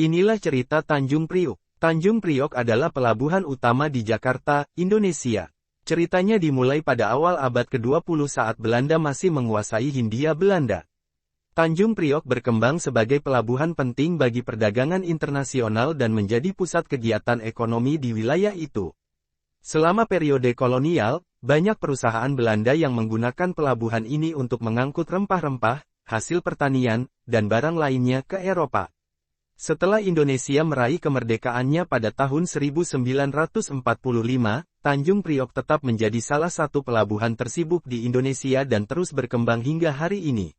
Inilah cerita Tanjung Priok. Tanjung Priok adalah pelabuhan utama di Jakarta, Indonesia. Ceritanya dimulai pada awal abad ke-20 saat Belanda masih menguasai Hindia Belanda. Tanjung Priok berkembang sebagai pelabuhan penting bagi perdagangan internasional dan menjadi pusat kegiatan ekonomi di wilayah itu. Selama periode kolonial, banyak perusahaan Belanda yang menggunakan pelabuhan ini untuk mengangkut rempah-rempah, hasil pertanian, dan barang lainnya ke Eropa. Setelah Indonesia meraih kemerdekaannya pada tahun 1945, Tanjung Priok tetap menjadi salah satu pelabuhan tersibuk di Indonesia dan terus berkembang hingga hari ini.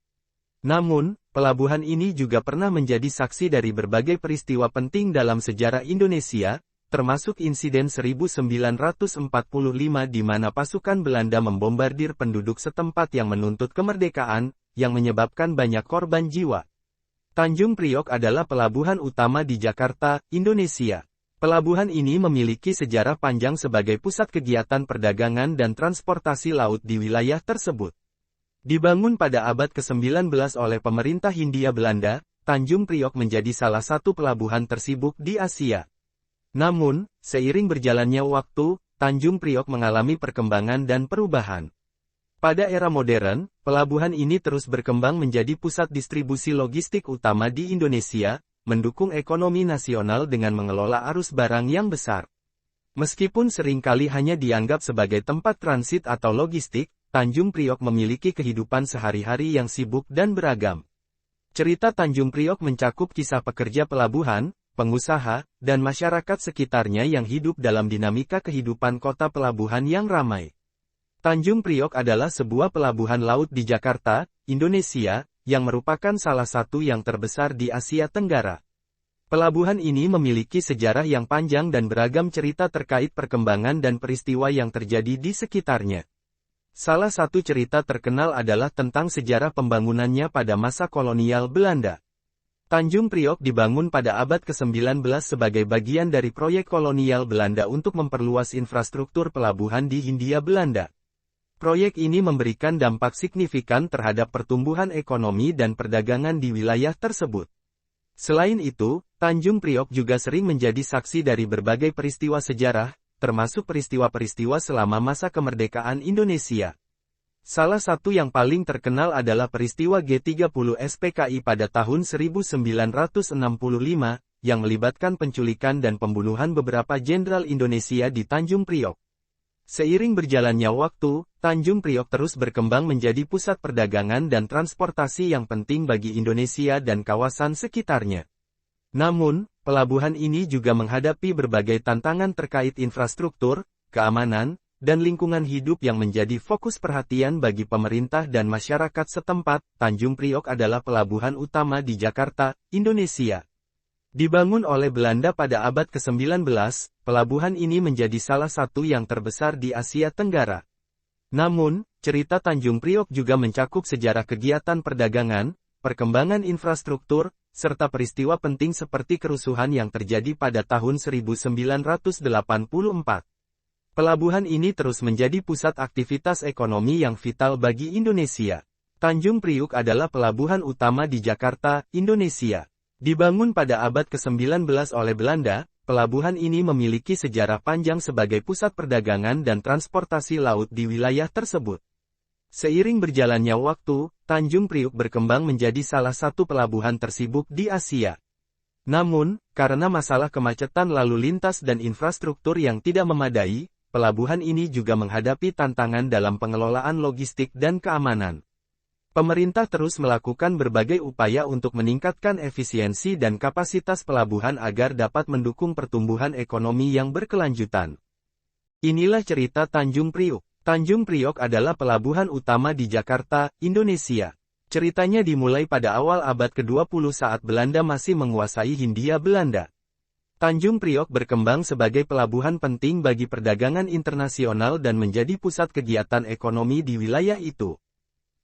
Namun, pelabuhan ini juga pernah menjadi saksi dari berbagai peristiwa penting dalam sejarah Indonesia, termasuk insiden 1945 di mana pasukan Belanda membombardir penduduk setempat yang menuntut kemerdekaan, yang menyebabkan banyak korban jiwa. Tanjung Priok adalah pelabuhan utama di Jakarta, Indonesia. Pelabuhan ini memiliki sejarah panjang sebagai pusat kegiatan perdagangan dan transportasi laut di wilayah tersebut. Dibangun pada abad ke-19 oleh pemerintah Hindia Belanda, Tanjung Priok menjadi salah satu pelabuhan tersibuk di Asia. Namun, seiring berjalannya waktu, Tanjung Priok mengalami perkembangan dan perubahan. Pada era modern, pelabuhan ini terus berkembang menjadi pusat distribusi logistik utama di Indonesia, mendukung ekonomi nasional dengan mengelola arus barang yang besar. Meskipun seringkali hanya dianggap sebagai tempat transit atau logistik, Tanjung Priok memiliki kehidupan sehari-hari yang sibuk dan beragam. Cerita Tanjung Priok mencakup kisah pekerja pelabuhan, pengusaha, dan masyarakat sekitarnya yang hidup dalam dinamika kehidupan kota pelabuhan yang ramai. Tanjung Priok adalah sebuah pelabuhan laut di Jakarta, Indonesia, yang merupakan salah satu yang terbesar di Asia Tenggara. Pelabuhan ini memiliki sejarah yang panjang dan beragam cerita terkait perkembangan dan peristiwa yang terjadi di sekitarnya. Salah satu cerita terkenal adalah tentang sejarah pembangunannya pada masa kolonial Belanda. Tanjung Priok dibangun pada abad ke-19 sebagai bagian dari proyek kolonial Belanda untuk memperluas infrastruktur pelabuhan di Hindia Belanda. Proyek ini memberikan dampak signifikan terhadap pertumbuhan ekonomi dan perdagangan di wilayah tersebut. Selain itu, Tanjung Priok juga sering menjadi saksi dari berbagai peristiwa sejarah, termasuk peristiwa-peristiwa selama masa kemerdekaan Indonesia. Salah satu yang paling terkenal adalah peristiwa G30 SPKI pada tahun 1965, yang melibatkan penculikan dan pembunuhan beberapa jenderal Indonesia di Tanjung Priok. Seiring berjalannya waktu, Tanjung Priok terus berkembang menjadi pusat perdagangan dan transportasi yang penting bagi Indonesia dan kawasan sekitarnya. Namun, pelabuhan ini juga menghadapi berbagai tantangan terkait infrastruktur, keamanan, dan lingkungan hidup yang menjadi fokus perhatian bagi pemerintah dan masyarakat setempat. Tanjung Priok adalah pelabuhan utama di Jakarta, Indonesia. Dibangun oleh Belanda pada abad ke-19, pelabuhan ini menjadi salah satu yang terbesar di Asia Tenggara. Namun, cerita Tanjung Priok juga mencakup sejarah kegiatan perdagangan, perkembangan infrastruktur, serta peristiwa penting seperti kerusuhan yang terjadi pada tahun 1984. Pelabuhan ini terus menjadi pusat aktivitas ekonomi yang vital bagi Indonesia. Tanjung Priok adalah pelabuhan utama di Jakarta, Indonesia. Dibangun pada abad ke-19 oleh Belanda, pelabuhan ini memiliki sejarah panjang sebagai pusat perdagangan dan transportasi laut di wilayah tersebut. Seiring berjalannya waktu, Tanjung Priok berkembang menjadi salah satu pelabuhan tersibuk di Asia. Namun, karena masalah kemacetan lalu lintas dan infrastruktur yang tidak memadai, pelabuhan ini juga menghadapi tantangan dalam pengelolaan logistik dan keamanan. Pemerintah terus melakukan berbagai upaya untuk meningkatkan efisiensi dan kapasitas pelabuhan agar dapat mendukung pertumbuhan ekonomi yang berkelanjutan. Inilah cerita Tanjung Priok. Tanjung Priok adalah pelabuhan utama di Jakarta, Indonesia. Ceritanya dimulai pada awal abad ke-20 saat Belanda masih menguasai Hindia Belanda. Tanjung Priok berkembang sebagai pelabuhan penting bagi perdagangan internasional dan menjadi pusat kegiatan ekonomi di wilayah itu.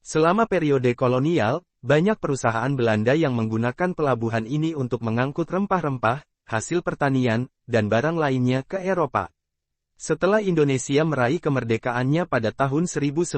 Selama periode kolonial, banyak perusahaan Belanda yang menggunakan pelabuhan ini untuk mengangkut rempah-rempah, hasil pertanian, dan barang lainnya ke Eropa. Setelah Indonesia meraih kemerdekaannya pada tahun 1945,